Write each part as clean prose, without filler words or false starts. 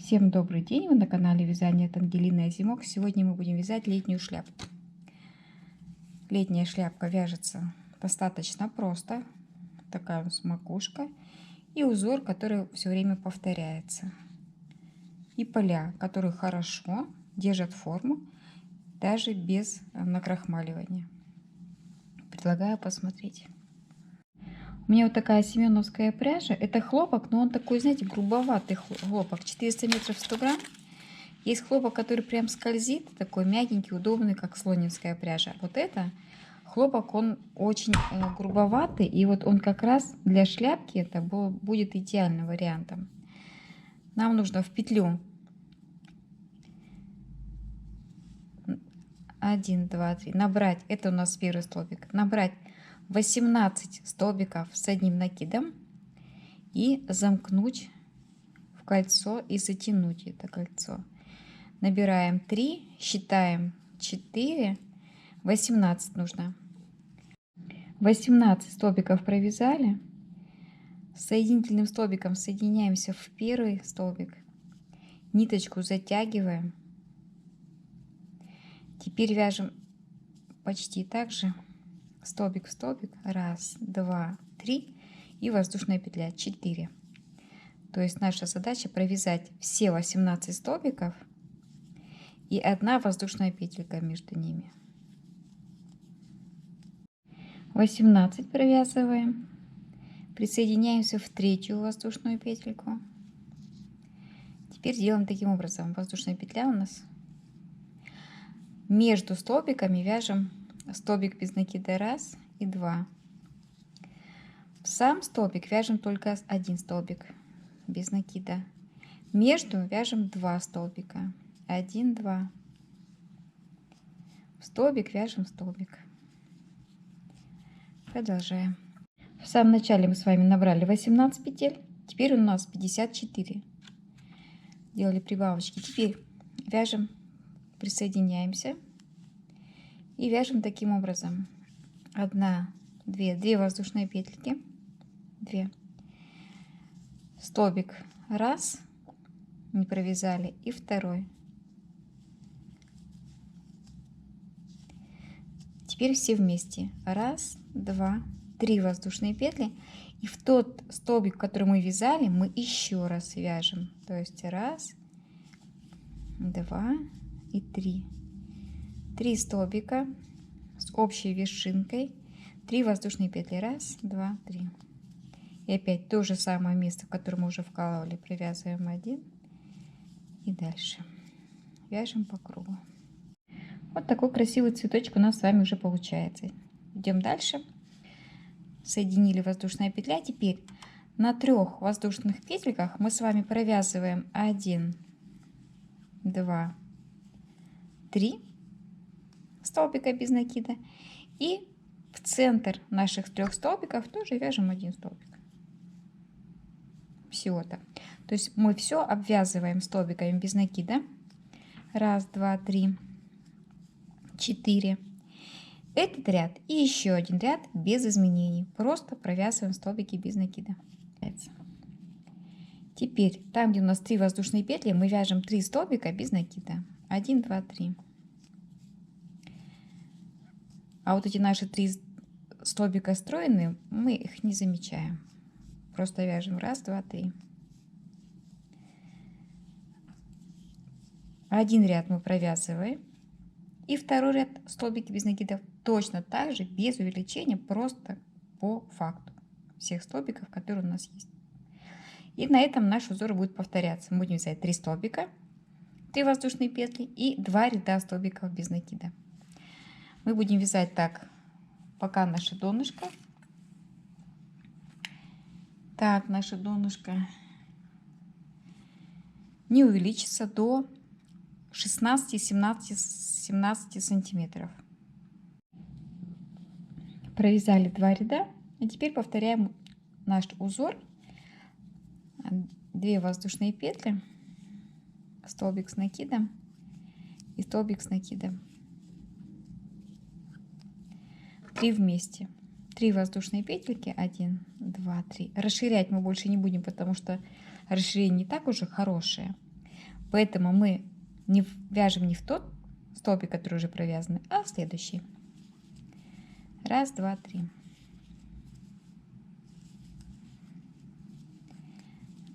Всем добрый день! Вы на канале Вязание от Ангелины Озимок. Сегодня мы будем вязать летнюю шляпку. Летняя шляпка вяжется достаточно просто. Такая у нас макушка и узор, который все время повторяется. И поля, которые хорошо держат форму, даже без накрахмаливания. Предлагаю посмотреть. У меня вот такая семеновская пряжа. Это хлопок, но он такой, знаете, грубоватый хлопок. 400 метров 100 грамм. Есть хлопок, который прям скользит, такой мягенький, удобный, как слонинская пряжа. Вот это хлопок, он очень грубоватый. И вот он как раз для шляпки это будет идеальным вариантом. Нам нужно в петлю 1, 2, 3 набрать, это у нас первый столбик, набрать 18 столбиков с одним накидом и замкнуть в кольцо и затянуть это кольцо. Набираем 3, считаем 4, 18 нужно. 18 столбиков провязали. Соединительным столбиком соединяемся в первый столбик. Ниточку затягиваем. Теперь вяжем почти так же. Столбик в столбик. 1, 2, 3. И воздушная петля 4. То есть наша задача провязать все 18 столбиков и 1 воздушная петелька между ними. 18 провязываем. Присоединяемся в 3-ю воздушную петельку. Теперь делаем таким образом. Воздушная петля у нас. Между столбиками вяжем столбик без накида 1 и 2. В сам столбик вяжем только 1 столбик без накида. Между вяжем 2 столбика. 1, 2. В столбик вяжем столбик. Продолжаем. В самом начале мы с вами набрали 18 петель. Теперь у нас 54. Делали прибавочки. Теперь вяжем, присоединяемся и вяжем таким образом. 1, 2 воздушные петельки. 2. Столбик 1, не провязали, и 2. Теперь все вместе. 1, 2, 3 воздушные петли. И в тот столбик, который мы вязали, мы еще раз вяжем. То есть 1, 2 и 3. 3 столбика с общей вершинкой. 3 воздушные петли. 1, 2, 3. И опять то же самое место, в которое мы уже вкалывали, привязываем 1. И дальше вяжем по кругу. Вот такой красивый цветочек у нас с вами уже получается. Идем дальше. Соединили воздушная петля. Теперь на 3 воздушных петельках мы с вами провязываем 1, 2, 3 столбика без накида. И в центр наших 3 столбиков тоже вяжем 1 столбик. Всего-то. То есть мы все обвязываем столбиками без накида. 1, 2, 3, 4. Этот ряд и еще один ряд без изменений. Просто провязываем столбики без накида. Теперь там, где у нас 3 воздушные петли, мы вяжем 3 столбика без накида. 1, 2, 3. А вот эти наши 3 столбика стройные, мы их не замечаем. Просто вяжем 1, 2, 3. Один ряд мы провязываем. И второй ряд столбики без накидов точно так же, без увеличения, просто по факту всех столбиков, которые у нас есть. И на этом наш узор будет повторяться. Мы будем вязать 3 столбика, 3 воздушные петли и 2 ряда столбиков без накида. Мы будем вязать так, пока наше донышко. Так, наше донышко не увеличится до 16-17 сантиметров. Провязали 2 ряда. И теперь повторяем наш узор. 2 воздушные петли, столбик с накидом и столбик с накидом. 3 вместе. 3 воздушные петельки. 1, 2, 3. Расширять мы больше не будем, потому что расширение не так уже хорошее. Поэтому мы не вяжем не в тот столбик, который уже провязан, а в следующий. Раз, два, три.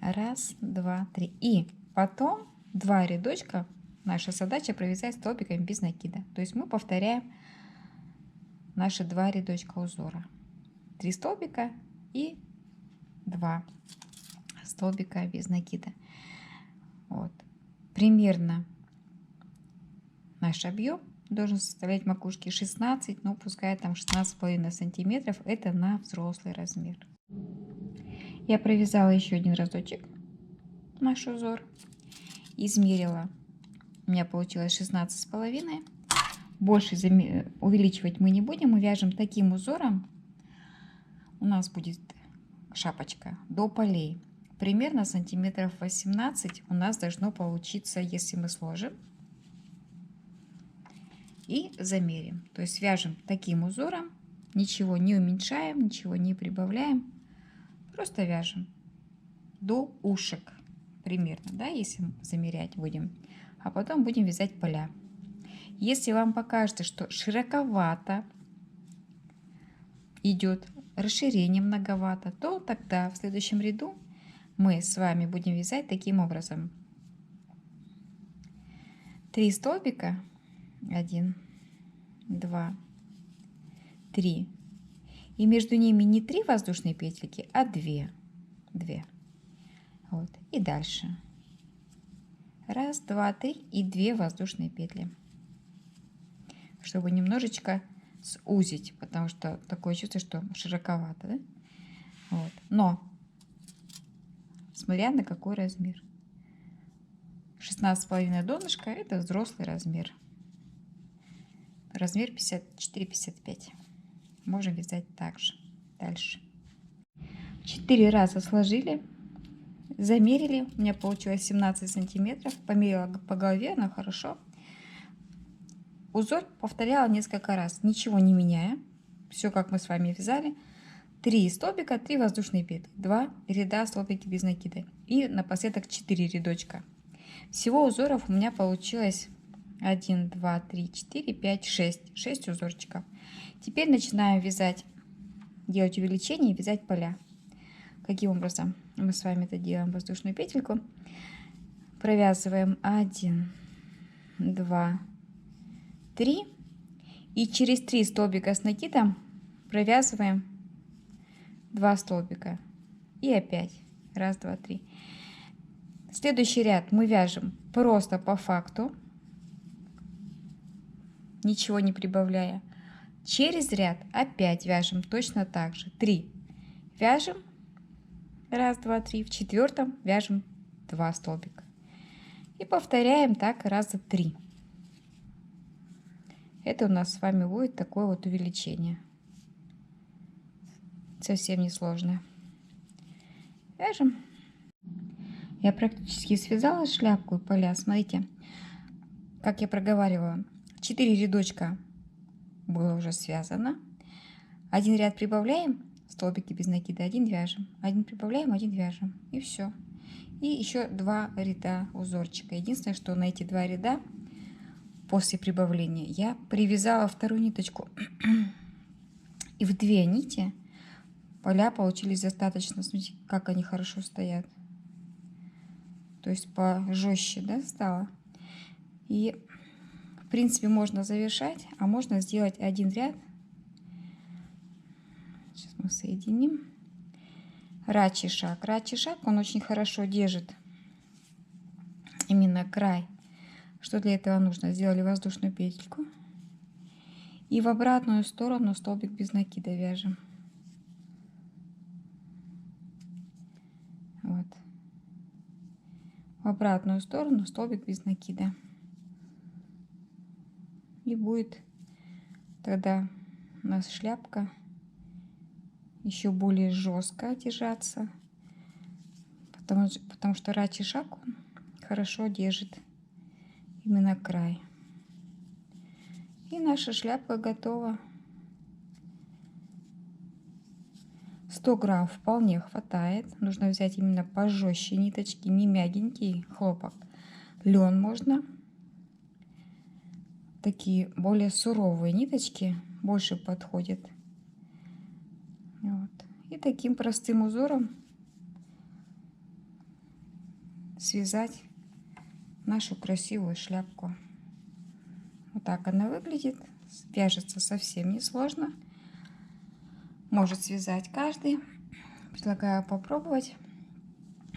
Раз, два, три. И потом 2 рядочка наша задача провязать столбиками без накида. То есть мы повторяем наши 2 рядочка узора. 3 столбика и 2 столбика без накида. Вот. Примерно наш объем должен составлять макушки 16, ну пускай там 16,5 сантиметров. Это на взрослый размер. Я провязала еще один разочек наш узор, измерила, у меня получилось 16,5. Больше увеличивать мы не будем, мы вяжем таким узором. У нас будет шапочка до полей. Примерно сантиметров 18 у нас должно получиться, если мы сложим и замерим. То есть вяжем таким узором, ничего не уменьшаем, ничего не прибавляем. Просто вяжем до ушек примерно, да, если замерять будем. А потом будем вязать поля. Если вам покажется, что широковато идет, расширение многовато, то тогда в следующем ряду мы с вами будем вязать таким образом. 3 столбика, 1, 2, 3. И между ними не 3 воздушные петельки, а 2. Вот. И дальше. Раз, два, три и 2 воздушные петли. Чтобы немножечко сузить, потому что такое чувство, что широковато. Да? Вот. Но, смотря на какой размер. 16,5 донышко – это взрослый размер. Размер 54-55. Можем вязать также. Дальше. 4 раза сложили, замерили. У меня получилось 17 сантиметров. Померила по голове, она хорошо. Узор повторяла несколько раз, ничего не меняя. Все, как мы с вами вязали. 3 столбика, 3 воздушные петли, 2 ряда столбики без накида. И напоследок 4 рядочка. Всего узоров у меня получилось 1, 2, 3, 4, 5, 6. 6 узорчиков. Теперь начинаем вязать, делать увеличение и вязать поля. Каким образом мы с вами это делаем? Воздушную петельку. Провязываем 1, 2, 3. И через 3 столбика с накидом провязываем 2 столбика. И опять. Раз, два, три. Следующий ряд мы вяжем просто по факту, ничего не прибавляя. Через ряд опять вяжем точно так же. 3 вяжем. Раз, два, три. В 4-м вяжем 2 столбика. И повторяем так раза 3. Это у нас с вами будет такое вот увеличение. Совсем не сложно. Вяжем. Я практически связала шляпку и поля. Смотрите, как я проговаривала. 4 рядочка было уже связано. 1 ряд прибавляем, столбики без накида, 1 вяжем. 1 прибавляем, 1 вяжем. И все. И еще 2 ряда узорчика. Единственное, что на эти 2 ряда после прибавления я привязала вторую ниточку. И в 2 нити поля получились достаточно. Смотрите, как они хорошо стоят. То есть пожестче, да, стало. И в принципе можно завершать, а можно сделать 1 ряд. Сейчас мы соединим. Рачий шаг. Рачий шаг, он очень хорошо держит именно край. Что для этого нужно? Сделали воздушную петельку. И в обратную сторону столбик без накида вяжем. Вот. В обратную сторону столбик без накида. И будет тогда у нас шляпка еще более жестко держаться, потому что рачий шаг он хорошо держит именно край. И наша шляпка готова. 100 грамм вполне хватает. Нужно взять именно пожестче ниточки, не мягенький хлопок. лен можно. Такие более суровые ниточки больше подходят. Вот. И таким простым узором связать нашу красивую шляпку. Вот так она выглядит. Вяжется совсем несложно. Может связать каждый. Предлагаю попробовать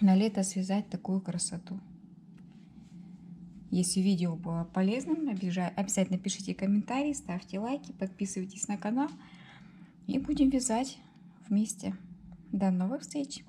на лето связать такую красоту. Если видео было полезным, обязательно пишите комментарии, ставьте лайки, подписывайтесь на канал. И будем вязать вместе. До новых встреч!